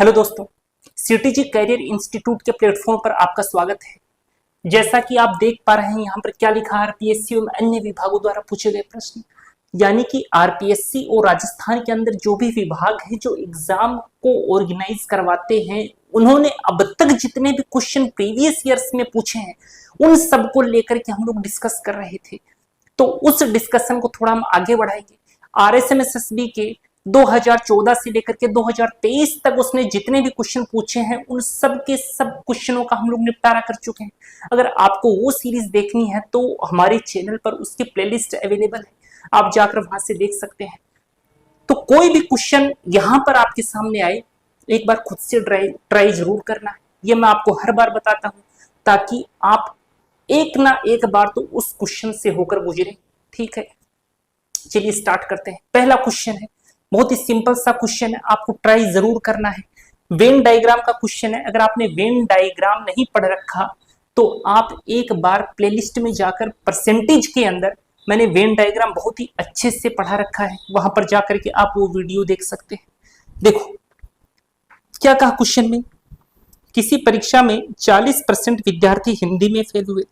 Hello दोस्तों, CTG career institute के platform पर आपका स्वागत है। जैसा कि आप देख पा रहे हैं यहाँ पर क्या लिखा है, आरपीएससी और अन्य विभागों द्वारा पूछे गए प्रश्न, यानी कि आरपीएससी और राजस्थान के अंदर जो भी विभाग है जो एग्जाम को ऑर्गेनाइज करवाते हैं, उन्होंने अब तक जितने भी क्वेश्चन प्रीवियस ईयर्स में पूछे हैं उन सबको लेकर के हम लोग डिस्कस कर रहे थे। तो उस डिस्कशन को थोड़ा हम आगे बढ़ाएंगे। आरएसएमएसएसबी के 2014 से लेकर के 2023 तक उसने जितने भी क्वेश्चन पूछे हैं उन सब के सब क्वेश्चनों का हम लोग निपटारा कर चुके हैं। अगर आपको वो सीरीज देखनी है तो हमारे चैनल पर उसकी प्लेलिस्ट अवेलेबल है, आप जाकर वहां से देख सकते हैं। तो कोई भी क्वेश्चन यहां पर आपके सामने आए, एक बार खुद से ट्राई जरूर करना है। ये मैं आपको हर बार बताता हूं ताकि आप एक ना एक बार तो उस क्वेश्चन से होकर गुजरे। ठीक है, चलिए स्टार्ट करते हैं। पहला क्वेश्चन है, बहुत ही सिंपल सा क्वेश्चन है, आपको ट्राई जरूर करना है। वेन डायग्राम का क्वेश्चन है। अगर आपने वेन डायग्राम नहीं पढ़ रखा तो आप एक बार प्लेलिस्ट में जाकर परसेंटेज के अंदर मैंने वेन डायग्राम बहुत ही अच्छे से पढ़ा रखा है, वहां पर जाकर के आप वो वीडियो देख सकते हैं। देखो क्या कहा क्वेश्चन में, किसी परीक्षा में 40% विद्यार्थी हिंदी में फेल हुए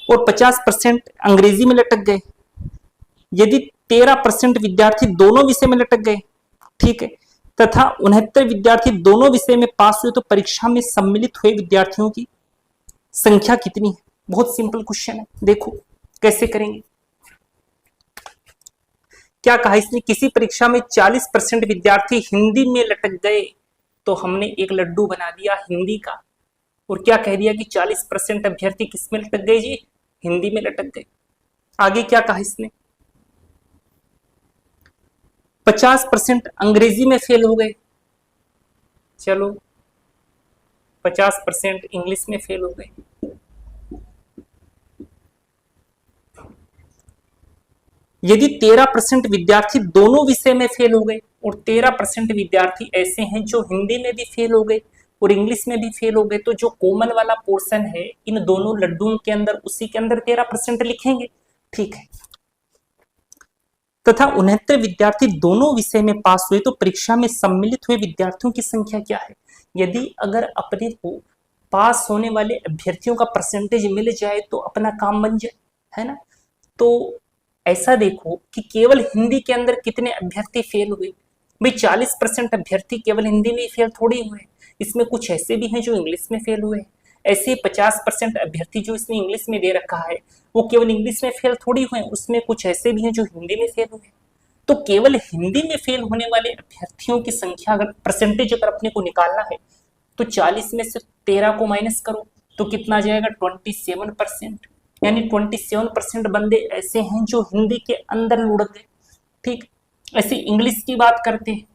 और 50% अंग्रेजी में लटक गए। यदि 13% विद्यार्थी दोनों विषय में लटक गए, ठीक है, तथा 69 विद्यार्थी दोनों विषय में पास हुए तो परीक्षा में सम्मिलित हुए विद्यार्थियों की संख्या कितनी है। बहुत सिंपल क्वेश्चन है, देखो कैसे करेंगे। क्या कहा इसने, किसी परीक्षा में 40% विद्यार्थी हिंदी में लटक गए, तो हमने एक लड्डू बना दिया हिंदी का और क्या कह दिया कि 40% अभ्यर्थी किस में लटक गए जी, हिंदी में लटक गए। आगे क्या कहा इसने, 50% अंग्रेजी में फेल हो गए। चलो 50% इंग्लिश में फेल हो गए। यदि 13% विद्यार्थी दोनों विषय में फेल हो गए और 13% विद्यार्थी ऐसे हैं जो हिंदी में भी फेल हो गए और इंग्लिश में भी फेल हो गए, तो जो कॉमन वाला पोर्शन है इन दोनों लड्डुओं के अंदर, उसी के अंदर 13% लिखेंगे। ठीक है, तथा 69 विद्यार्थी दोनों विषय में पास हुए तो परीक्षा में सम्मिलित हुए विद्यार्थियों की संख्या क्या है। यदि अगर अपने को पास होने वाले अभ्यर्थियों का परसेंटेज मिल जाए तो अपना काम बन जाए, है ना। तो ऐसा देखो कि केवल हिंदी के अंदर कितने अभ्यर्थी फेल हुए। भाई 40% अभ्यर्थी केवल हिंदी में फेल थोड़ी हुए, इसमें कुछ ऐसे भी हैं जो इंग्लिश में फेल हुए। ऐसे 50% अभ्यर्थी जो इसने इंग्लिश में दे रखा है वो केवल इंग्लिश में फेल थोड़ी हुए, उसमें कुछ ऐसे भी हैं जो हिंदी में फेल हुए। तो केवल हिंदी में फेल होने वाले अभ्यर्थियों की संख्या, अगर परसेंटेज अगर अपने को निकालना है तो 40 में से 13 को माइनस करो तो कितना आ जाएगा, 27%। यानी 27% बंदे ऐसे हैं जो हिंदी के अंदर लुढ़क गए। ठीक, ऐसे इंग्लिश की बात करते हैं,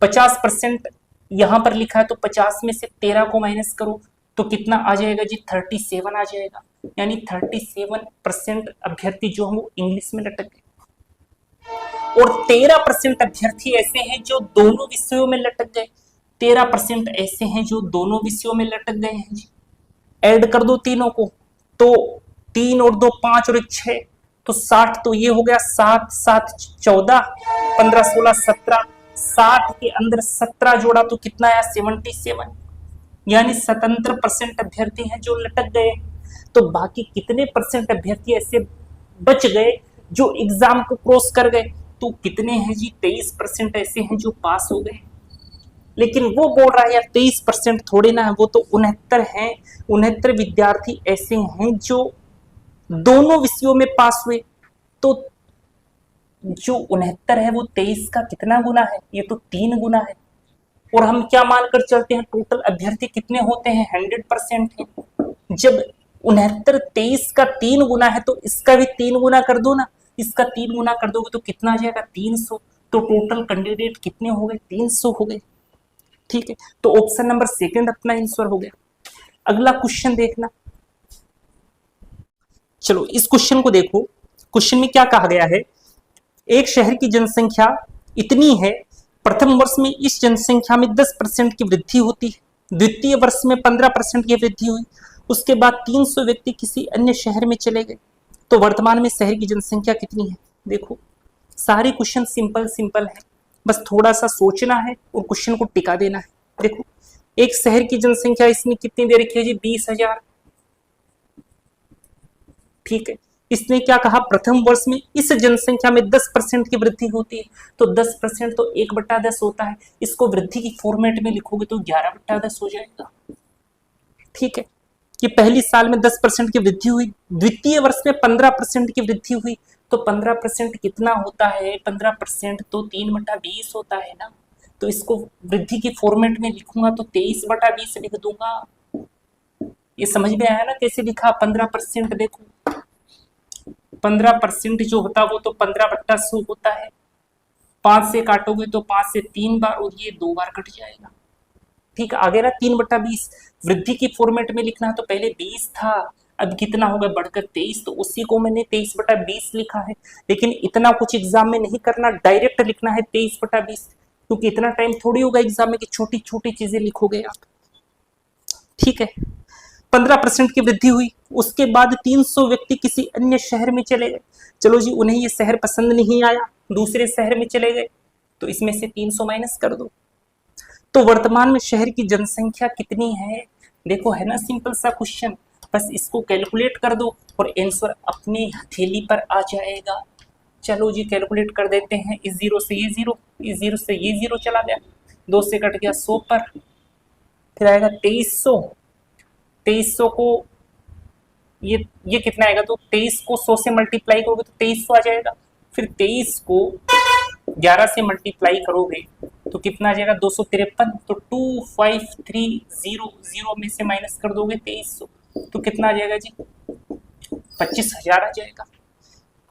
50% यहां पर लिखा है तो 50 में से 13 को माइनस करो तो कितना आ जाएगा जी, 37 आ जाएगा। यानी 37% अभ्यर्थी जो हैं वो इंग्लिश में लटक गए और 13% अभ्यर्थी ऐसे हैं जो दोनों विषयों में लटक गए। 13% ऐसे हैं जो दोनों विषयों में लटक गए हैं जी। ऐड कर दो तीनों को, तो 3 और 2 5 और 1 6, तो 60, तो ये हो गया 7 7 14, 15 16 17, 60 के अंदर 17 जोड़ा तो कितना आया, 77। यानी 77% अभ्यर्थी हैं जो लटक गए। तो बाकी कितने परसेंट अभ्यर्थी ऐसे बच गए जो एग्जाम को क्रॉस कर गए, तो कितने हैं जी, 23% ऐसे हैं जो पास हो गए। लेकिन वो बोल रहा है यार 23% थोड़े ना है, वो तो 69 हैं। 69 विद्यार्थी ऐसे हैं जो दोनों विषयों में पास हुए। तो जो 69 है वो 23 का कितना गुना है, ये तो 3 गुना है। और हम क्या मानकर चलते हैं, टोटल अभ्यर्थी कितने होते हैं, 100% है। जब 69 23 का 3 गुना है तो इसका भी 3 गुना कर दो ना, इसका 3 गुना कर दोगे तो कितना आ जाएगा, 300। तो टोटल कैंडिडेट कितने हो गए, 300 हो गए। ठीक है, तो ऑप्शन नंबर सेकंड अपना आंसर हो गया। अगला क्वेश्चन देखना, चलो इस क्वेश्चन को देखो। क्वेश्चन में क्या कहा गया है, एक शहर की जनसंख्या इतनी है, प्रथम वर्ष में इस जनसंख्या में 10% की वृद्धि होती है, द्वितीय वर्ष में 15% की वृद्धि हुई, उसके बाद 300 व्यक्ति किसी अन्य शहर में चले गए, तो वर्तमान में शहर की जनसंख्या कितनी है। देखो सारे क्वेश्चन सिंपल सिंपल है, बस थोड़ा सा सोचना है और क्वेश्चन को टिका देना है। देखो एक शहर की जनसंख्या इसमें कितनी दे रखी है जी, 20,000। ठीक है, इसने क्या कहा, प्रथम वर्ष में इस जनसंख्या में 10% की वृद्धि होती है। तो 10% तो 1/10 होता है, इसको वृद्धि की फॉर्मेट में लिखोगे तो 11/10 हो जाएगा। ठीक है, कि पहली साल में 10% की वृद्धि हुई, द्वितीय वर्ष में 15% की वृद्धि हुई। तो 15% कितना होता है, 15% तो 3/20 होता है ना। तो इसको वृद्धि की फॉर्मेट में लिखूंगा तो 23/20 लिख दूंगा। ये समझ में आया ना कैसे लिखा, 15%। देखो 15% जो होता है वो तो 15/100 होता है, 5 से काटोगे तो 5 से 3 बार और ये 2 बार कट जाएगा। ठीक है, आगे ना 3/20 वृद्धि की फॉर्मेट में लिखना है तो पहले 20 था, अब कितना होगा बढ़कर 23, तो उसी को मैंने 23/20 लिखा है। लेकिन इतना कुछ एग्जाम में नहीं करना, डायरेक्ट लिखना है 23/20, क्योंकि इतना टाइम थोड़ी होगा एग्जाम में कि छोटी छोटी चीजें लिखोगे आप। ठीक है, 15% की वृद्धि हुई, उसके बाद 300 व्यक्ति किसी अन्य शहर में चले गए। चलो जी, उन्हें ये शहर पसंद नहीं आया, दूसरे शहर में चले गए, तो इसमें से 300 माइनस कर दो। तो वर्तमान में शहर की जनसंख्या कितनी है, देखो है ना सिंपल सा क्वेश्चन, बस इसको कैलकुलेट कर दो और आंसर अपने हथेली पर आ जाएगा। चलो जी कैलकुलेट कर देते हैं, इस जीरो से ये जीरो, इस जीरो से ये जीरो चला गया, 2 से कट गया 100 पर, फिर आएगा 2300। 2300 को ये कितना आएगा, तो 23 को 100 से मल्टीप्लाई करोगे तो 2300 आ जाएगा। फिर 23 को 11 से मल्टीप्लाई करोगे तो कितना आ जाएगा, 253। तो 2530 में से माइनस कर दोगे 2300 तो कितना आ जाएगा जी, 25,000 आ जाएगा।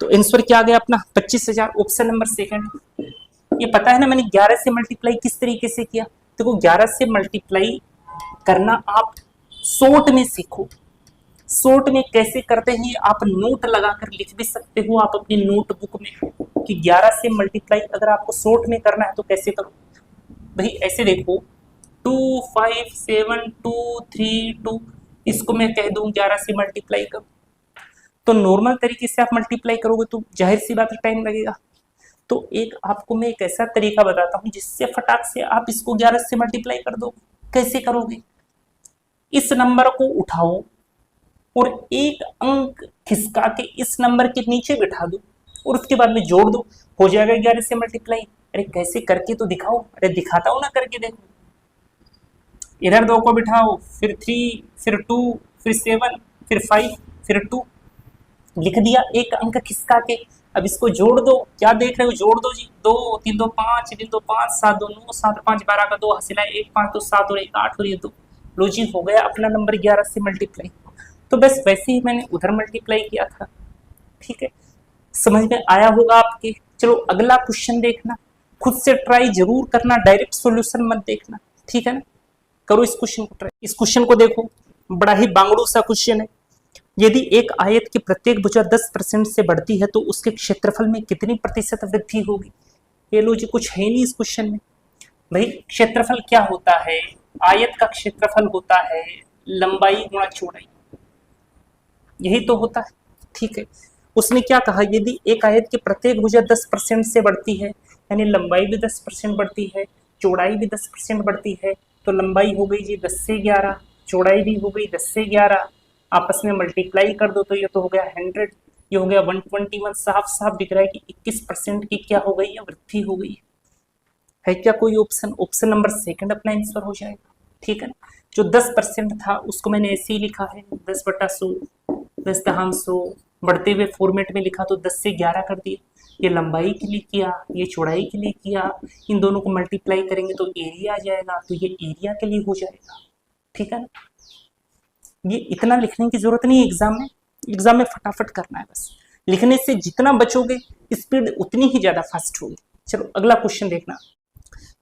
तो आंसर क्या आ गया अपना, 25,000, ऑप्शन नंबर सेकंड। ये पता है ना मैंने 11 से मल्टीप्लाई किस तरीके से किया, देखो 11 से मल्टीप्लाई करना आप शॉर्ट में सीखो। शॉर्ट में कैसे करते हैं आप नोट लगाकर लिख भी सकते हो आप अपनी नोटबुक में, कि 11 से मल्टीप्लाई अगर आपको शॉर्ट में करना है तो कैसे करो भाई, ऐसे देखो 257,232, इसको मैं कह दूं 11 से मल्टीप्लाई करो, तो नॉर्मल तरीके से आप मल्टीप्लाई करोगे तो जाहिर सी बात है टाइम लगेगा। तो एक आपको मैं एक ऐसा तरीका बताता हूं जिससे फटाक से आप इसको 11 से मल्टीप्लाई कर दो। कैसे करोगे, इस नंबर को उठाओ और एक अंक खिसका के इस नंबर के नीचे बिठा दो और उसके बाद में जोड़ दो, हो जाएगा 11 से मल्टीप्लाई। अरे कैसे करके तो दिखाओ, अरे दिखाता हूं ना करके देखो, इधर 2 को बिठाओ, फिर 3, फिर 2, फिर 7, फिर 5, फिर 2, लिख दिया एक अंक खिसका के। अब इसको जोड़ दो, क्या देख रहे हो, जोड़ दो जी, 2 3 2 5 3 2 5 7 2 9 7 5 12 का 2 हासिल है 1 5 2 7 और 1 8 और ये 2, लो जी हो गया अपना नंबर 11 से मल्टीप्लाई। तो बस वैसे ही मैंने उधर मल्टीप्लाई किया था। ठीक है, समझ में आया होगा आपके। चलो अगला क्वेश्चन देखना, खुद से ट्राई जरूर करना, डायरेक्ट सॉल्यूशन मत देखना। ठीक है ना, करो इस क्वेश्चन को ट्राई। इस क्वेश्चन को देखो, बड़ा ही बांगड़ू सा क्वेश्चन है। यदि एक आयत की प्रत्येक भुजा 10% से बढ़ती है तो उसके क्षेत्रफल में कितनी प्रतिशत वृद्धि होगी। ये लो जी, कुछ है नहीं इस क्वेश्चन में। भाई क्षेत्रफल क्या होता है, आयत का क्षेत्रफल होता है लंबाई गुणा चौड़ाई, यही तो होता है। ठीक है, उसने क्या कहा, यदि एक आयत की प्रत्येक भुजा 10% से बढ़ती है, यानी लंबाई भी 10% बढ़ती है, चौड़ाई भी 10% बढ़ती है, तो लंबाई हो गई जी 10 से 11, चौड़ाई भी हो गई 10 से 11, आपस में मल्टीप्लाई कर दो तो ये तो हो गया 100, ये हो गया 121। साफ साफ दिख रहा है कि 21% की क्या हो गई है, वृद्धि हो गई है क्या कोई ऑप्शन, ऑप्शन नंबर सेकंड अपना आंसर हो जाएगा। ठीक है ना, जो 10% था उसको मैंने ऐसे ही लिखा है 10/100, 10/100, बढ़ते हुए फॉर्मेट में लिखा तो 10 से 11 कर दिया, ये लंबाई के लिए किया, ये चौड़ाई के लिए किया, इन दोनों को मल्टीप्लाई करेंगे तो एरिया आ जाएगा, तो ये एरिया के लिए हो जाएगा। ठीक है ना, ये इतना लिखने की जरूरत नहीं है एग्जाम में, एग्जाम में फटाफट करना है बस, लिखने से जितना बचोगे स्पीड उतनी ही ज्यादा फास्ट होगी। चलो अगला क्वेश्चन देखना,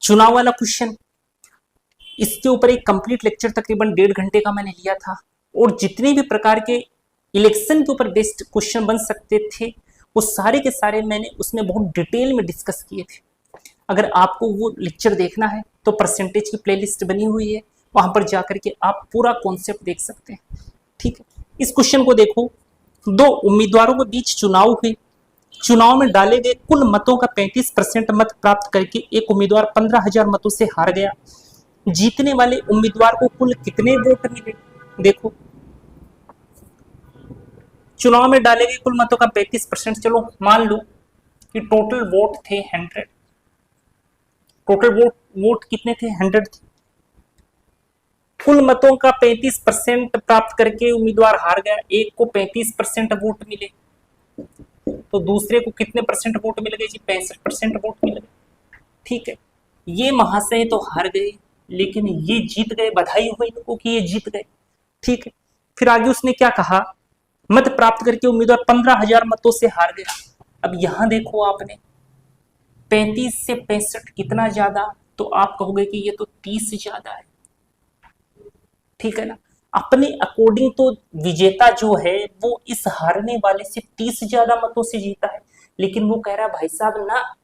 चुनाव वाला क्वेश्चन। इसके ऊपर एक कंप्लीट लेक्चर तकरीबन 1.5 घंटे का मैंने लिया था, और जितने भी प्रकार के इलेक्शन के ऊपर बेस्ड क्वेश्चन बन सकते थे वो सारे के सारे मैंने उसमें बहुत डिटेल में डिस्कस किए थे। अगर आपको वो लेक्चर देखना है तो परसेंटेज की प्लेलिस्ट बनी हुई है, वहां पर जाकर के आप पूरा कॉन्सेप्ट देख सकते हैं। ठीक है, इस क्वेश्चन को देखो, 2 उम्मीदवारों के बीच चुनाव हुए, चुनाव में डाले गए कुल मतों का 35% मत प्राप्त करके एक उम्मीदवार 15,000 मतों से हार गया। जीतने वाले उम्मीदवार को कुल कितने वोट मिले। देखो, चुनाव में डाले गए कुल मतों का 35%, चलो मान लो कि टोटल वोट थे 100, टोटल वोट कितने थे 100 थे। कुल मतों का 35% प्राप्त करके उम्मीदवार हार गया, एक को 35% वोट मिले, तो दूसरे को कितने परसेंट वोट मिल गए जी, 65% वोट मिल गए। ठीक है, ये महाशय तो हार गए, लेकिन ये जीत गए, बधाई हो इनको कि ये जीत गए। ठीक है, फिर आगे उसने क्या कहा, मत प्राप्त करके उम्मीदवार 15,000 मतों से हार गया। अब यहां देखो आपने 35 से 65 कितना ज्यादा, तो आप कहोगे कि ये तो 30 ज्यादा है। ठीक है ना, अपने अकॉर्डिंग तो विजेता जो है वो इस हारने वाले से 30 ज्यादा मतों से जीता है, लेकिन वो कह रहा है भाई साहब ना,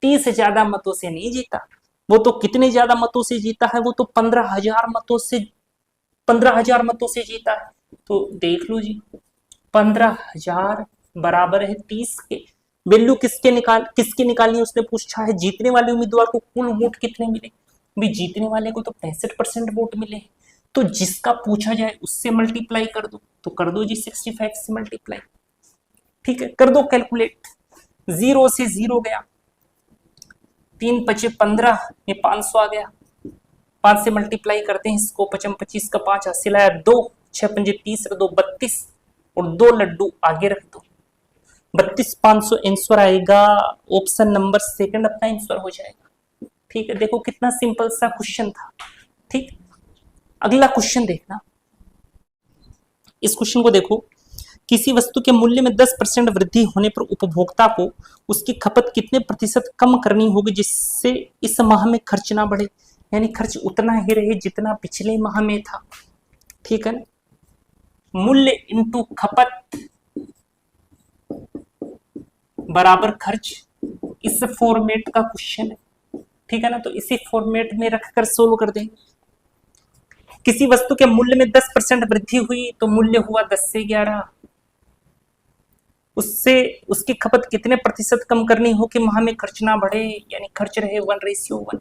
30 ज्यादा मतों से नहीं जीता, वो तो कितने ज्यादा मतों से जीता है, वो तो 15,000 मतों से, 15,000 मतों से जीता है। तो देख लो जी, 15,000 बराबर है 30 के। वैल्यू किसके निकालनी है, उसने पूछा है जीतने वाले उम्मीदवार को कुल वोट कितने मिले। भी जीतने वाले को तो 65% वोट मिले हैं, तो जिसका पूछा जाए उससे मल्टीप्लाई कर दो, तो कर दो जी 65 से मल्टीप्लाई। ठीक है, कर दो कैलकुलेट, 0 से 0 गया, 3 पचे 15, ये 500 आ गया, 5 से मल्टीप्लाई करते हैं इसको, 55 25 का 5 हासिल आया 2, 6 पंजे 30 रख दो 32, और 2 लड्डू आगे रख दो, 32,500 आंसर आएगा। ऑप्शन नंबर सेकंड अपना आंसर हो जाएगा। ठीक है, देखो कितना सिंपल सा क्वेश्चन था। ठीक, अगला क्वेश्चन देखना, इस क्वेश्चन को देखो, किसी वस्तु के मूल्य में 10% वृद्धि होने पर उपभोक्ता को उसकी खपत कितने प्रतिशत कम करनी होगी जिससे इस माह में खर्च ना बढ़े, यानी खर्च उतना ही रहे जितना पिछले माह में था। ठीक है ना, मूल्य इंटू खपत बराबर खर्च, इस फॉर्मेट का क्वेश्चन है। ठीक है ना, तो इसी फॉर्मेट में रखकर सोल्व कर देंगे। किसी वस्तु के मूल्य में 10% वृद्धि हुई तो मूल्य हुआ 10 से 11, उससे उसकी खपत कितने प्रतिशत कम करनी हो कि माह में खर्च ना बढ़े, यानी खर्च रहे 1:1,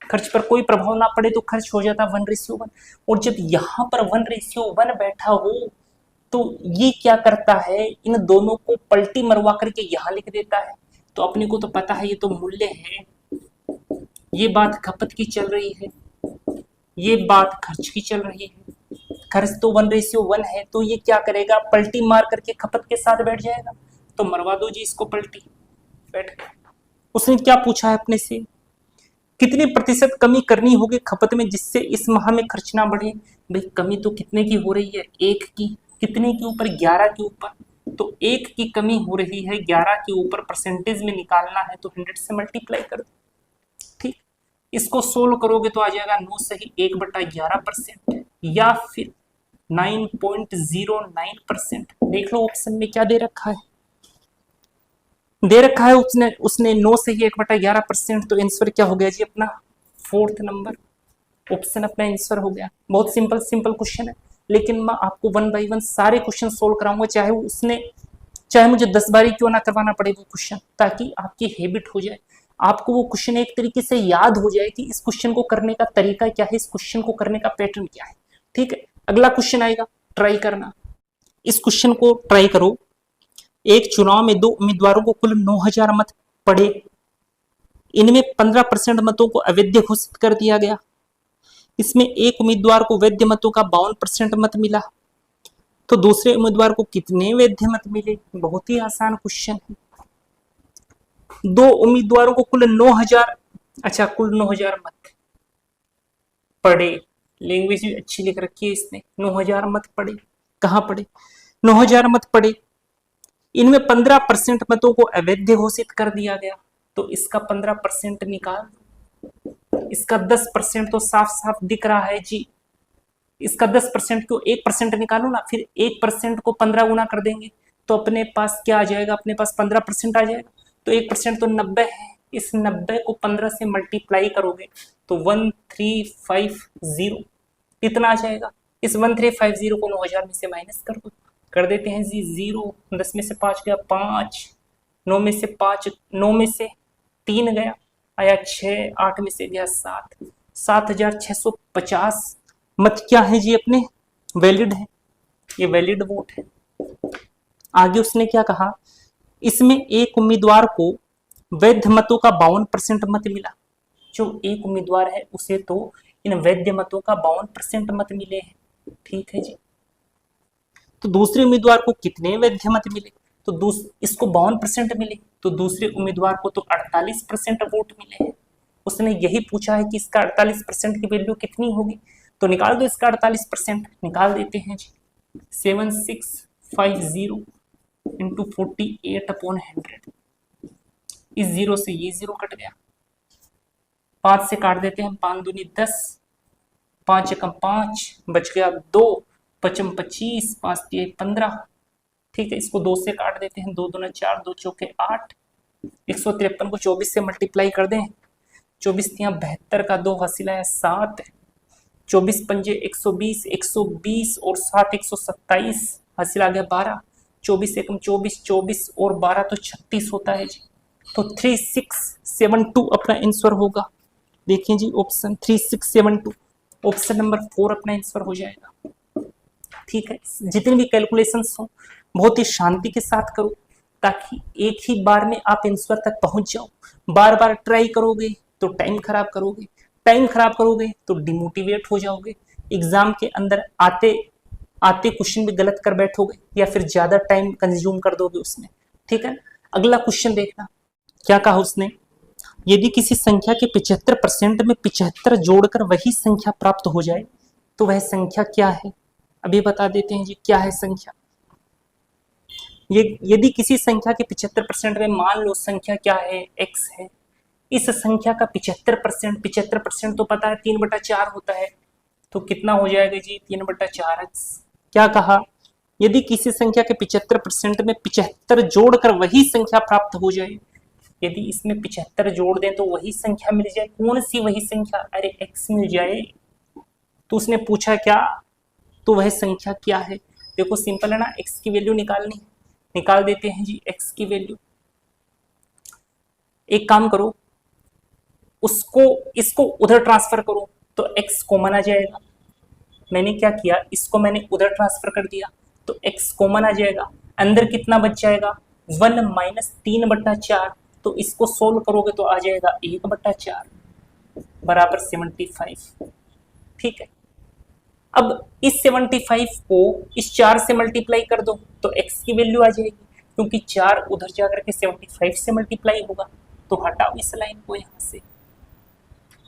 खर्च पर कोई प्रभाव ना पड़े तो खर्च हो जाता 1:1। और जब यहां पर 1:1 बैठा हो तो ये क्या करता है, इन दोनों को पलटी मरवा करके यहां लिख देता है। तो अपने को तो पता है ये तो मूल्य है, ये बात खपत की चल रही है, ये बात खर्च की चल रही है। खर्च तो 1:1 है, तो ये क्या करेगा, पलटी मार करके खपत के साथ बैठ जाएगा। तो मरवा दो जी इसको पलटी, बैठ गया। उसने क्या पूछा है अपने से, कितने प्रतिशत कमी करनी होगी खपत में जिससे इस माह में खर्च ना बढ़े। भाई कमी तो कितने की हो रही है, 1 की, कितने के ऊपर, 11 के ऊपर, तो 1 की कमी हो रही है 11 के ऊपर, परसेंटेज में निकालना है तो 100 से मल्टीप्लाई कर दो। ठीक, इसको सोल्व करोगे तो आ जाएगा 9 सही 1/11%, या फिर 9.09%। देख लो ऑप्शन में क्या दे रखा है, दे रखा है उसने 9 से ही 1/11%, तो आंसर क्या हो गया जी अपना 4th नंबर, ऑप्शन अपना आंसर हो गया। बहुत सिंपल क्वेश्चन है, लेकिन मैं आपको 1 बाय 1 सारे क्वेश्चन सोल्व कराऊंगा, चाहे मुझे 10 बारी क्यों ना करवाना पड़े वो क्वेश्चन, ताकि आपकी हैबिट हो जाए, आपको वो क्वेश्चन एक तरीके से याद हो जाए कि इस क्वेश्चन को करने का तरीका क्या है, इस क्वेश्चन को करने का पैटर्न क्या है। ठीक है, अगला क्वेश्चन आएगा, ट्राई करना, इस क्वेश्चन को ट्राई करो। एक चुनाव में 2 उम्मीदवारों को कुल 9,000 मत पड़े, इनमें 15% मतों को अवैध घोषित कर दिया गया, इसमें एक उम्मीदवार को वैध मतों का 52% मत मिला, तो दूसरे उम्मीदवार को कितने वैध मत मिले। बहुत ही आसान क्वेश्चन है। 2 उम्मीदवारों को कुल 9,000, अच्छा कुल 9,000 मत पड़े, लैंग्वेज भी अच्छी लिख रखी है इसने, 9,000 मत पड़े, कहां पड़े, 9,000 मत पड़े, इनमें 15% मतों को अवैध घोषित कर दिया गया, तो इसका 15% निकाल, इसका 10% तो साफ साफ दिख रहा है जी, इसका 10% को 1% निकालो ना, फिर 1% को 15 गुना कर देंगे तो अपने पास क्या आ जाएगा, अपने पास 15% आ जाएगा, तो 1% तो 90 है, इस 90 को 15 से मल्टीप्लाई करोगे तो 1350 इतना आ जाएगा। इस 1350 को 9,000 में से माइनस कर दो, कर देते हैं जी 0, 10 में से 5 गया 5, 9 में से 5, 9 में से 3 गया आया 6, 8 में से गया 7, 7,650 मत क्या है जी अपने, वैलिड है, ये वैलिड वोट है। आगे उसने क्या कहा, इसमें एक उम्मीदवार को वैध मतों का 52% मत मिला। जो एक उम्मीदवार है उसे तो इन वैध मतों का 52% मत मिले हैं, ठीक है जी। तो दूसरे उम्मीदवार को कितने वैध मत मिले, तो इसको 52% मिले, तो दूसरे उम्मीदवार को तो 48% वोट मिले हैं। उसने यही पूछा है कि इसका 48% की वैल्यू कितनी होगी, तो निकाल दो इसका 48%, निकाल देते हैं जी। 7650 इंटू 48/100, इस जीरो से ये जीरो कट गया, 5 से काट देते हैं, 5 दूनी 10, 5 एकम 5, बच गया 2, 5 25, 5 3 15, ठीक है। इसको 2 से काट देते हैं, 2 दूना 4, 2 चौके 8, 153 को 24 से मल्टीप्लाई कर दें, 24 तियां 72 का 2 हासिल है 7, 24 पंजे 120, 120 और 7 127 हासिल आ गया 12, 24 एकम 24, 24 और 12 तो 36 होता है जी। तो 3672 अपना आंसर होगा। देखिए जी ऑप्शन 3672, ऑप्शन नंबर 4 अपना आंसर हो जाएगा, ठीक है। जितनी भी कैलकुलेशंस हो बहुत ही शांति के साथ करो, ताकि एक ही बार में आप आंसर तक पहुंच जाओ। बार बार ट्राई करोगे तो टाइम खराब करोगे, टाइम खराब करोगे तो डिमोटिवेट हो जाओगे, एग्जाम के अंदर आते आते क्वेश्चन भी गलत कर बैठोगे या फिर ज्यादा टाइम कंज्यूम कर दोगे उसमें, ठीक है। अगला क्वेश्चन देखना क्या कहा उसने, यदि किसी संख्या के 75% में 75 जोड़कर वही संख्या प्राप्त हो जाए तो वह संख्या क्या है। अभी बता देते हैं जी क्या है संख्या। ये यदि किसी संख्या के 75% में, मान लो संख्या क्या है, x है, इस संख्या का 75% तो पता है 3/4 होता है, तो कितना हो जाएगा जी 3/4x। क्या कहा, यदि किसी संख्या के 75% में 75 जोड़कर वही संख्या प्राप्त हो जाए, यदि इसमें 75 जोड़ दें तो वही संख्या मिल जाए, कौन सी वही संख्या, अरे x मिल जाए। तो उसने पूछा क्या, तो वह संख्या क्या है। देखो सिंपल है ना, x की वैल्यू निकालनी, निकाल देते हैं जी x की वैल्यू। एक काम करो, उसको इसको उधर ट्रांसफर करो तो x कॉमन आ जाएगा। मैंने क्या किया, इसको मैंने उधर ट्रांसफर कर दिया तो x कॉमन आ जाएगा, अंदर कितना बच जाएगा 1 माइनस 3/4, तो इसको सोल्व करोगे तो आ जाएगा 1/4 बराबर 75, ठीक है। अब इस 75 को इस 4 से मल्टीप्लाई कर दो तो x की वैल्यू आ जाएगी, क्योंकि 4 उधर जाकर के 75 से मल्टीप्लाई होगा, तो हटाओ इस लाइन को यहाँ से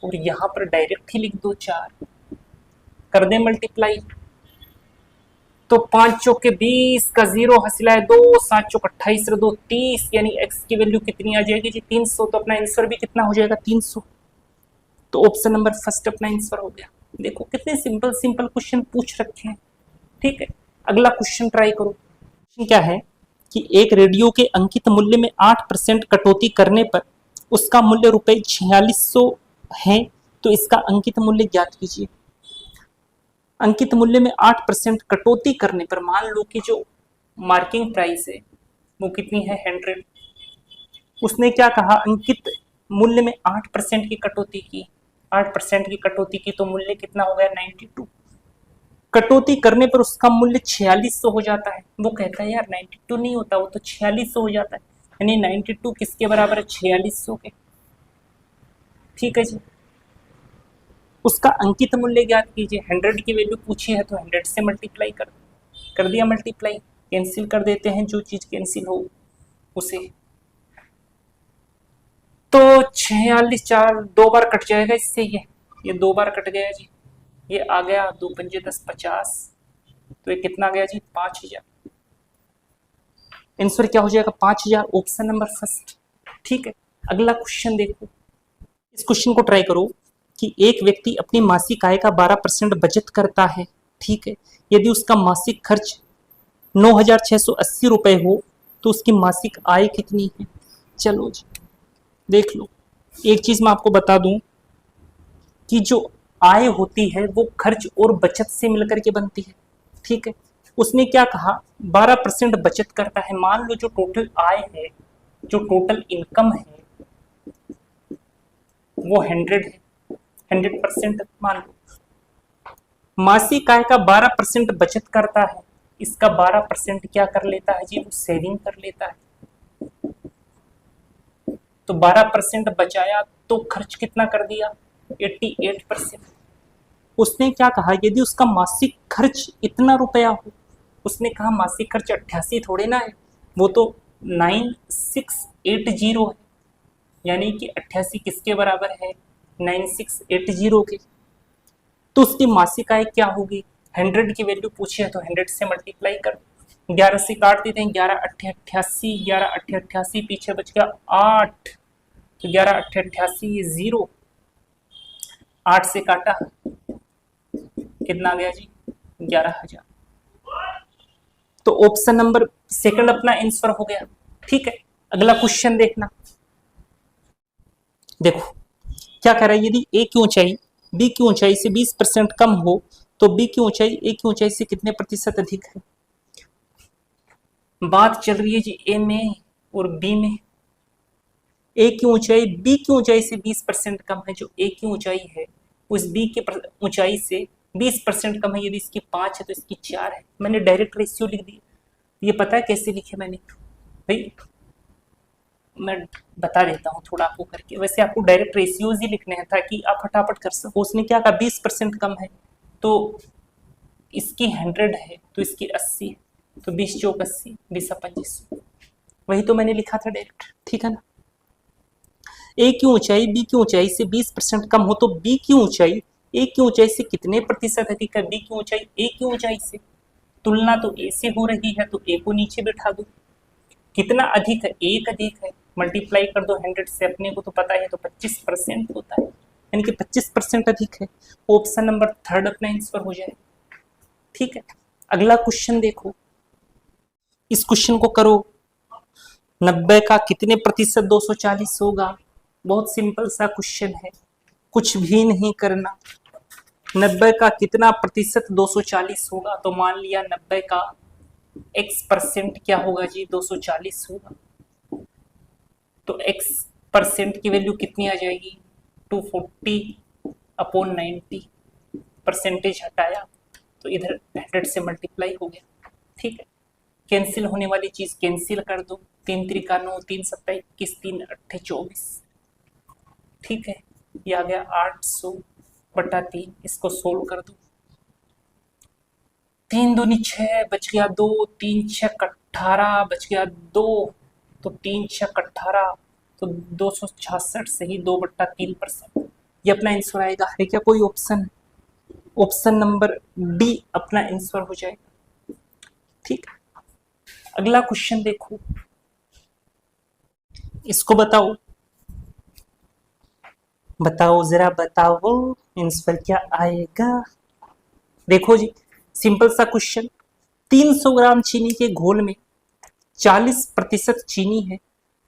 और यहाँ पर डायरेक्ट ही लिख दो 4, कर दे मल्टीप्लाई, तो 5 चौके 20 का 0 हासिल है 2, 7 चौक 28 और 2 30, यानी x की वैल्यू कितनी आ जाएगी जी 300, तो अपना आंसर भी कितना हो जाएगा 300। तो ऑप्शन नंबर फर्स्ट अपना आंसर हो गया। देखो कितने सिंपल सिंपल क्वेश्चन पूछ रखे हैं, ठीक है। अगला क्वेश्चन ट्राई करो। क्वेश्चन क्या है कि एक रेडियो के अंकित मूल्य में 8% कटौती करने पर उसका मूल्य रुपए 4600 है, तो इसका अंकित मूल्य ज्ञात कीजिए। अंकित मूल्य में 8% कटौती करने पर, मान लो कि जो मार्किंग प्राइस है वो कितनी है 100, उसने क्या कहा अंकित मूल्य में 8% की कटौती की, 8% की कटौती की तो मूल्य कितना हो गया 92, कटौती करने पर उसका मूल्य 4600 हो जाता है। वो कहता है यार 92 नहीं होता, वो तो 4600 हो जाता है, यानी 92 किसके बराबर है 4600 के, ठीक है जी। उसका अंकित मूल्य ज्ञात कीजिए, 100 की वैल्यू पूछी है तो 100 से मल्टीप्लाई कर दिया मल्टीप्लाई, कैंसिल कर देते हैं जो चीज कैंसिल हो उसे, तो 46 4 2 बार कट जाएगा इससे, ये 2 बार कट गया जी, ये आ गया 2 पंजे 10 50, तो ये कितना गया जी 5000। आंसर क्या हो जाएगा 5000, ऑप्शन नंबर फर्स्ट, ठीक है। अगला क्वेश्चन देखो, इस क्वेश्चन को ट्राई करो कि एक व्यक्ति अपनी मासिक आय का 12% बचत करता है, ठीक है। यदि उसका मासिक खर्च 9680 रुपए हो तो उसकी मासिक आय कितनी है। चलो जी देख लो, एक चीज मैं आपको बता दूं कि जो आय होती है वो खर्च और बचत से मिलकर के बनती है, ठीक है। उसने क्या कहा 12% बचत करता है, मान लो जो टोटल आय है, जो टोटल इनकम है वो 100 है, 100% मान लो। मासिक आय का 12% बचत करता है, इसका 12% क्या कर लेता है जी, वो सेविंग कर लेता है। तो 12% बचाया तो खर्च कितना कर दिया, 88%। उसने क्या कहा, यदि उसका मासिक खर्च इतना रुपया हो, उसने कहा मासिक खर्च 88 थोड़े ना है, वो तो 9680 है, यानी कि 88 किसके बराबर है, 9680 के। तो उसकी मासिक आय क्या होगी, 100 की वैल्यू पूछी है तो 100 से मल्टीप्लाई कर, 11 से काट देते हैं, 11 अट्ठे 88, 11 अट्ठे 88, पीछे बच गया 8, तो 11 अट्ठे 88, ये 0, 8 से काटा कितना आ गया जी, 11,000। तो ऑप्शन नंबर सेकंड अपना आंसर हो गया। ठीक है, अगला क्वेश्चन देखना, देखो क्या कह रहा है, यदि ए की ऊंचाई बी की ऊंचाई से 20% कम हो तो बी की ऊंचाई ए की ऊंचाई से कितने प्रतिशत अधिक है। बात चल रही है जी ए में और बी में। ए की ऊंचाई बी की ऊंचाई से 20% कम है, जो ए की ऊंचाई है उस बी के ऊंचाई से 20% कम है, यदि इसकी 5 है तो इसकी 4 है। मैंने डायरेक्ट रेशियो लिख दिया। ये पता है कैसे लिखे मैंने भाई, मैं बता देता हूँ थोड़ा आपको करके। वैसे आपको डायरेक्ट रेशियोज ही लिखने हैं ताकि आप फटाफट कर सको। उसने क्या कहा, 20% कम है तो इसकी 100 है तो इसकी 80 है, तो 20 चौक 80, 20 25, वही तो मैंने लिखा था डायरेक्ट। ठीक है ना। ए की ऊंचाई बी की ऊंचाई से 20% कम हो तो बी की ऊंचाई ए की ऊंचाई से कितने प्रतिशत अधिक है। बी की ऊंचाई ए की ऊंचाई से, तुलना तो ए से हो रही है तो ए को नीचे बिठा दो। कितना अधिक है, एक अधिक है, मल्टीप्लाई कर दो 100 से, अपने को तो पता है तो 25% होता है, यानी कि 25% अधिक है। ऑप्शन नंबर थर्ड अपना आंसर हो जाए। ठीक है, अगला क्वेश्चन देखो, इस क्वेश्चन को करो। 90 का कितने प्रतिशत 240 होगा। बहुत सिंपल सा क्वेश्चन है, कुछ भी नहीं करना। 90 का कितना प्रतिशत 240 होगा, तो मान लिया 90 का x% क्या होगा जी, 240 होगा। तो x% की वैल्यू कितनी आ जाएगी, 240/90। परसेंटेज हटाया तो इधर 100 से मल्टीप्लाई हो गया। ठीक है, कैंसिल होने वाली चीज कैंसिल कर दो, 3 त्रिका 9, 3 सत्ता 21, 3 अट्ठे 24। ठीक है, ये आ गया 800/3। इसको सोल्व कर दो, 3 दूनी 6, बच गया 2, 3 6 18, बच गया 2, तो 3 6 18, तो 266 से ही 2/3%। ये अपना आंसर आएगा। है क्या कोई ऑप्शन, ऑप्शन नंबर डी अपना आंसर हो जाएगा। ठीक है, अगला क्वेश्चन देखो, इसको बताओ, बताओ जरा बताओ आंसर क्या आएगा। देखो जी, सिंपल सा क्वेश्चन, 300 ग्राम चीनी के घोल में 40% चीनी है,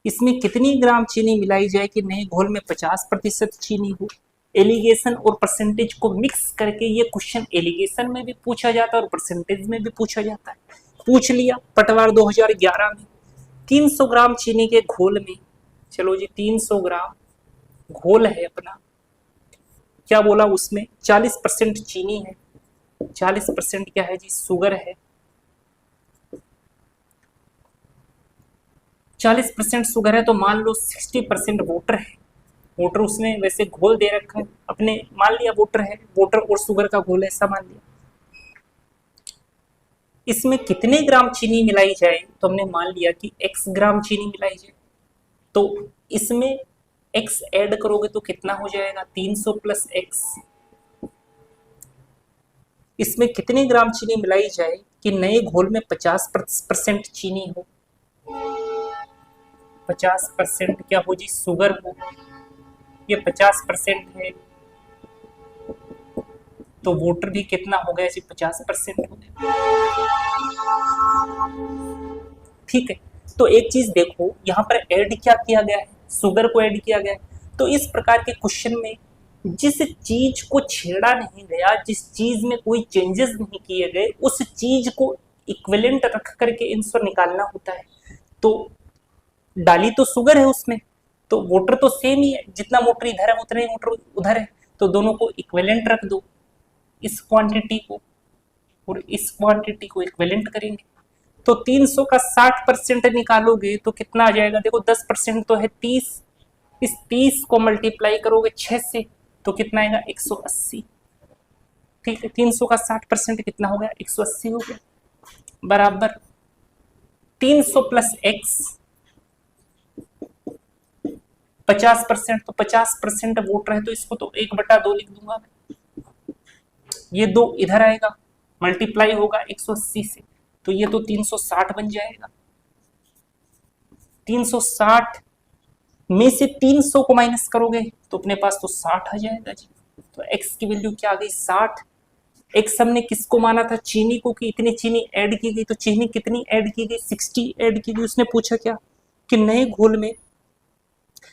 इसमें कितनी ग्राम चीनी मिलाई जाए कि नए घोल में 50% चीनी हो। एलिगेशन और परसेंटेज को मिक्स करके ये क्वेश्चन एलिगेशन में भी पूछा जाता है और परसेंटेज में भी पूछा जाता है। पूछ लिया पटवार 2011 में। 300 ग्राम चीनी के घोल में, चलो जी 300 ग्राम घोल है अपना, क्या बोला उसमें 40% चीनी है, 40% क्या है जी, शुगर है। 40% शुगर है तो मान लो 60% वाटर है। वाटर उसने वैसे घोल दे रखा है अपने, मान लिया वाटर है, वाटर और शुगर का घोल ऐसा मान लिया। इसमें कितने ग्राम चीनी मिलाई जाए, तो हमने मान लिया कि x ग्राम चीनी मिलाई जाए। तो इसमें x ऐड करोगे तो कितना हो जाएगा, 300 + x। इसमें कितने ग्राम चीनी मिलाई जाए कि नए घोल में 50% चीनी हो, 50% क्या हो जी, शुगर हो। ये 50% है तो वाटर भी कितना हो गया जी, 50% हो गया। ठीक है, तो एक चीज देखो, यहाँ पर ऐड क्या किया गया है, शुगर को ऐड किया गया है। तो इस प्रकार के क्वेश्चन में जिस चीज को छेड़ा नहीं गया, जिस चीज में कोई चेंजेस नहीं किए गए, उस चीज को इक्विवेलेंट रख करके आंसर निकालना होता है। तो डाली तो शुगर है उसमें, तो वाटर तो सेम ही है, जितना मोटर इधर है उतना ही मोटर उधर है, तो दोनों को इक्विवेलेंट रख दो, इस क्वांटिटी को और इस क्वांटिटी को इक्विवेलेंट करेंगे। तो 300 का 60% निकालोगे तो कितना आ जाएगा, देखो 10% तो है 30, इस 30 को मल्टीप्लाई करोगे 6 से तो कितना आएगा 180। ठीक है, 300 का 60% कितना हो गया 180 हो गया, बराबर 300 प्लस x 50%, तो 50% वोट रहे तो इसको तो 1/2 लिख दूंगा मैं। ये 2 इधर आएगा, मल्टीप्लाई होगा 180 से, तो ये तो 360 बन जाएगा। 360 में से 300 को माइनस करोगे तो अपने पास तो 60 आ जाएगा जी। तो x की वैल्यू क्या आ गई 60। x हमने किसको माना था, चीनी को, कि इतनी चीनी ऐड की गई, तो चीनी कितनी ऐड की गई 60 ऐड की गई। उसने पूछा क्या कि नए घोल में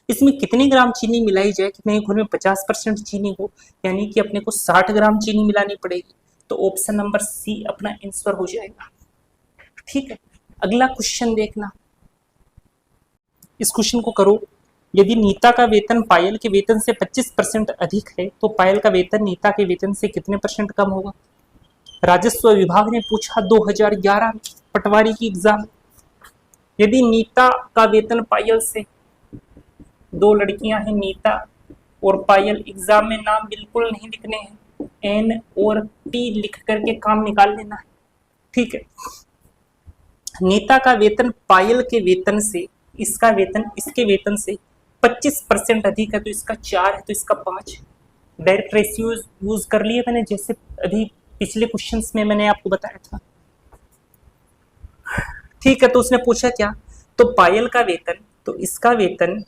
इसमें कितने ग्राम चीनी मिलाई जाए कि नए घोल में 50% चीनी हो, यानी कि अपने को 60 ग्राम चीनी मिलानी पड़ेगी। तो ऑप्शन नंबर सी अपना आंसर हो जाएगा। ठीक है, अगला क्वेश्चन देखना, इस क्वेश्चन को करो। यदि नीता का वेतन पायल के वेतन से 25% अधिक है तो पायल का वेतन नीता के वेतन से कितने % कम होगा। राजस्व विभाग ने पूछा 2011 में पटवारी की एग्जाम। यदि नीता का वेतन पायल से, 2 लड़कियां हैं नीता और पायल, एग्जाम में नाम बिल्कुल नहीं लिखने हैं, एन और टी लिख करके काम निकाल लेना है। ठीक है, नीता का वेतन पायल के वेतन से, इसका वेतन इसके वेतन से 25% अधिक है, तो इसका 4 है तो इसका 5। डायरेक्ट रेशियो यूज कर लिए मैंने, जैसे अभी पिछले क्वेश्चंस में मैंने आपको बताया था। ठीक है, तो उसने पूछा क्या, तो पायल का वेतन, तो इसका वेतन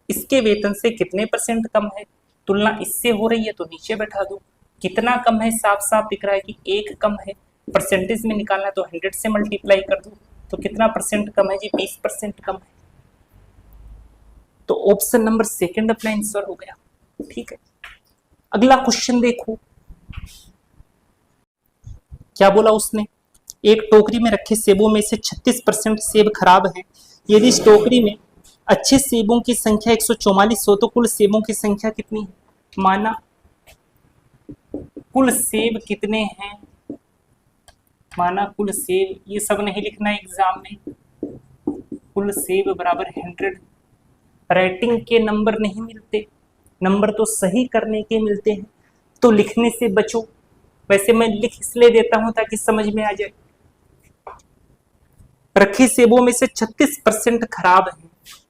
इसके वेतन से कितने % कम है, तुलना इससे हो रही है तो नीचे बैठा दो। कितना कम है, साफ साफ दिख रहा है कि 1 कम है, परसेंटेज में निकालना है तो 100 से मल्टीप्लाई कर दो, तो कितना % कम है जी 20% कम है। तो ऑप्शन नंबर सेकंड अपना आंसर हो गया। ठीक है, अगला क्वेश्चन देखो क्या बोला उसने, एक टोकरी में रखे सेबों में से 36% सेब खराब हैं। यदि इस टोकरी में अच्छे सेबों की संख्या 144 हो तो कुल सेबों की संख्या कितनी है। माना कुल सेब कितने हैं, माना कुल सेब, ये सब नहीं लिखना एग्जाम में, कुल सेब बराबर 100। राइटिंग के नंबर नहीं मिलते, नंबर तो सही करने के मिलते हैं, तो लिखने से बचो। वैसे मैं लिख इसलिए देता हूं ताकि समझ में आ जाए। रखे सेबों में से 36% खराब है,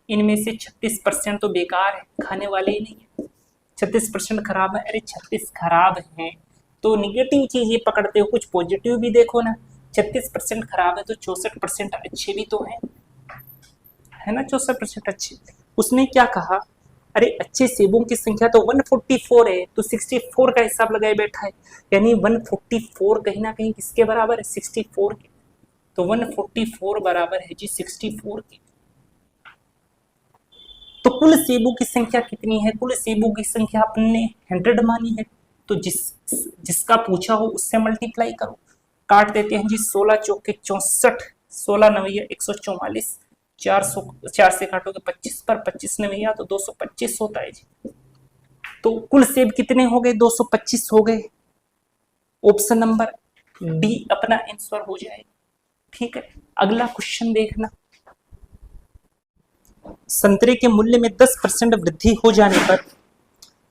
इनमें से 36% तो बेकार है, खाने वाले ही नहीं है। 36% खराब है, अरे 36 खराब है तो निगेटिव चीज ये पकड़ते हो, कुछ पॉजिटिव भी देखो ना। 36% खराब है तो 64% अच्छे भी तो है ना, 64% अच्छे। उसने क्या कहा, अरे अच्छे सेबों की संख्या तो 144 है, तो 64 का हिसाब लगाए बैठा है, यानी 144 कहीं ना कहीं किसके बराबर है 64 के, तो 144 बराबर है जी 64 के। तो कुल सेबों की संख्या कितनी है, कुल सेबों की संख्या अपने 100 मानी है, तो जिसका पूछा हो उससे मल्टीप्लाई करो। काट देते हैं जी, 16 चौके 64, 16 नवैया 144, 4 से काटोगे 25 पर, 25 नवैया तो 225 होता है जी। तो कुल सेब कितने हो गए 225 हो गए, ऑप्शन नंबर डी अपना आंसर हो जाएगा। ठीक है, अगला क्वेश्चन देखना, संतरे के मूल्य में 10% वृद्धि हो जाने पर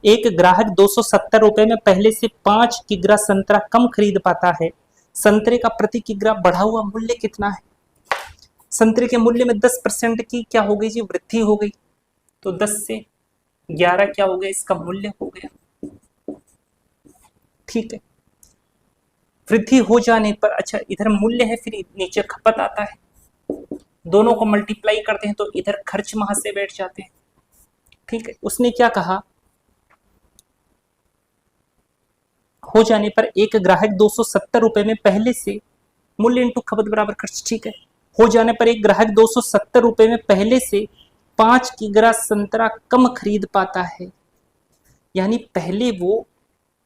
एक ग्राहक 270 रुपए में पहले से 5 किग्रा संतरा कम खरीद पाता है। संतरे का प्रति किग्रा बढ़ा हुआ मूल्य कितना है। संतरे के मूल्य में 10% की क्या हो गई जी वृद्धि हो गई, तो 10 से 11 क्या हो गया इसका मूल्य हो गया। ठीक है, वृद्धि हो जाने पर, अच्छा इधर मूल्य है फिर नीचे खपत आता है, दोनों को मल्टीप्लाई करते हैं तो इधर खर्च वहां से बैठ जाते हैं। ठीक है, उसने क्या कहा, हो जाने पर एक ग्राहक 270 रुपए में पहले से, मूल्य इंटू खपत बराबर खर्च। ठीक है, हो जाने पर एक ग्राहक 270 रुपए में पहले से 5 किग्रा संतरा कम खरीद पाता है, यानी पहले वो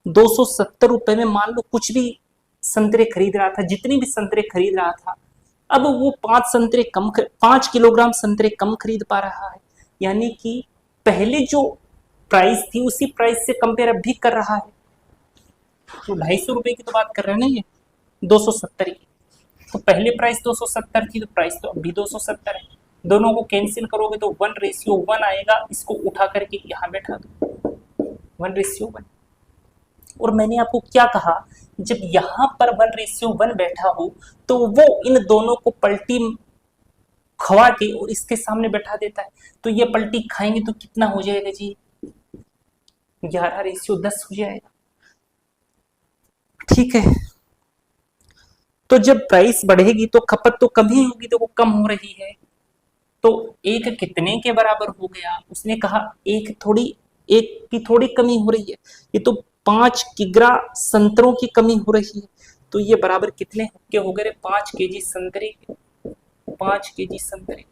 270 रुपए में मान लो कुछ भी संतरे खरीद रहा था, जितनी भी संतरे खरीद रहा था, अब वो 5 किलोग्राम संतरे कम खरीद पा रहा है, यानी कि पहले जो प्राइस थी उसी प्राइस से कंपेयर अब भी कर रहा है। तो 250 रुपए की तो बात कर रहे हैं ना, ये 270 की। तो पहले प्राइस 270 थी तो प्राइस तो अब भी 270 है। दोनों को कैंसिल करोगे तो 1:1 आएगा। इसको उठा करके यहाँ बैठा दो, 1:1। और मैंने आपको क्या कहा, जब यहाँ पर 1:1 बैठा हो तो वो इन दोनों को पलटी खवा के और इसके सामने बैठा देता है। तो ये पलटी खाएंगे तो कितना हो जाएगा जी, 11:10 हो जाएगा। ठीक है, तो जब प्राइस बढ़ेगी तो खपत तो कम ही होगी, तो वो कम हो रही है। तो एक कितने के बराबर हो गया, उसने कहा एक की थोड़ी कमी हो रही है, ये तो 5 किग्रा संतरों की कमी हो रही है। तो ये बराबर कितने के हो गए, 5 केजी संतरे, 5 केजी संतरे।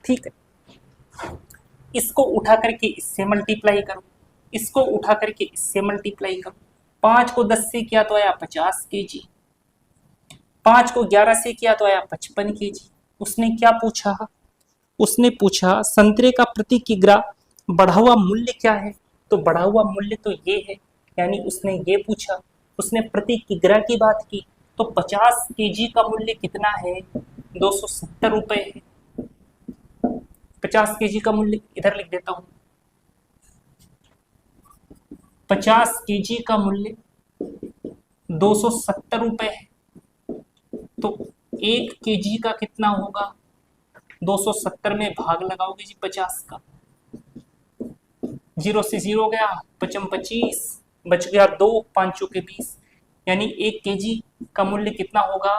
ठीक है, इसको उठा करके इससे मल्टीप्लाई करो, इसको उठा करके इससे मल्टीप्लाई करो। 5 को 10 से किया तो आया 50 केजी, 5 को 11 से किया तो आया 55 केजी। उसने क्या पूछा, उसने पूछा संतरे का प्रति किग्रा बढ़ा हुआ मूल्य क्या है। तो बढ़ा हुआ मूल्य तो ये है, यानी उसने ये पूछा, उसने प्रति किग्रा की बात की। तो 50 केजी का मूल्य कितना है, 270 रुपए है। 50 केजी का मूल्य इधर लिख देता हूं, 50 केजी का मूल्य 270 रुपए है। तो 1 केजी का कितना होगा, 270 में भाग लगाओगे जी 50 का, 0 से 0 गया, 55 25, बच गया 2, 5 चौके 20, यानी 1 केजी का मूल्य कितना होगा,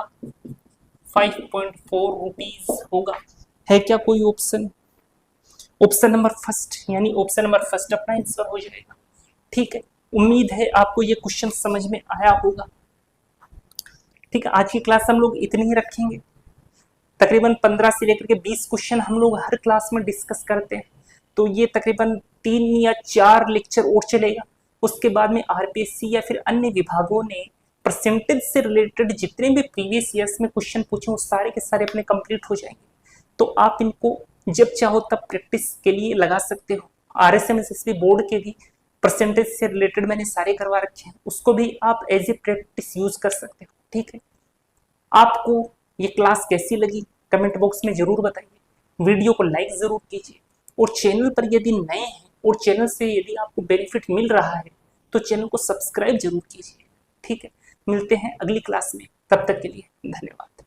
5.4 रुपीज होगा। है क्या कोई ऑप्शन, ऑप्शन नंबर फर्स्ट, यानी ऑप्शन नंबर फर्स्ट अपना आंसर हो जाएगा। ठीक है, उम्मीद है आपको ये क्वेश्चन समझ में आया होगा। ठीक है, आज की क्लास हम लोग इतनी ही रखेंगे। तकरीबन 15 से लेकर के 20 क्वेश्चन हम लोग हर क्लास में डिस्कस करते हैं। तो ये तकरीबन 3 या 4 लेक्चर और चलेगा। उसके बाद में आरपीएससी या फिर अन्य विभागों ने परसेंटेज से रिलेटेड जितने भी प्रीवियस ईयर्स में क्वेश्चन पूछे वो सारे के सारे अपने कंप्लीट हो जाएंगे। तो आप इनको जब चाहो तब प्रैक्टिस के लिए लगा सकते हो। RSM-SSB बोर्ड के भी परसेंटेज से रिलेटेड मैंने सारे करवा रखे हैं, उसको भी आप एज ए प्रैक्टिस यूज कर सकते हो। ठीक है, आपको ये क्लास कैसी लगी कमेंट बॉक्स में जरूर बताइए। वीडियो को लाइक जरूर कीजिए, और चैनल पर यदि नए हैं और चैनल से यदि आपको बेनिफिट मिल रहा है तो चैनल को सब्सक्राइब जरूर कीजिए। ठीक है, मिलते हैं अगली क्लास में, तब तक के लिए धन्यवाद।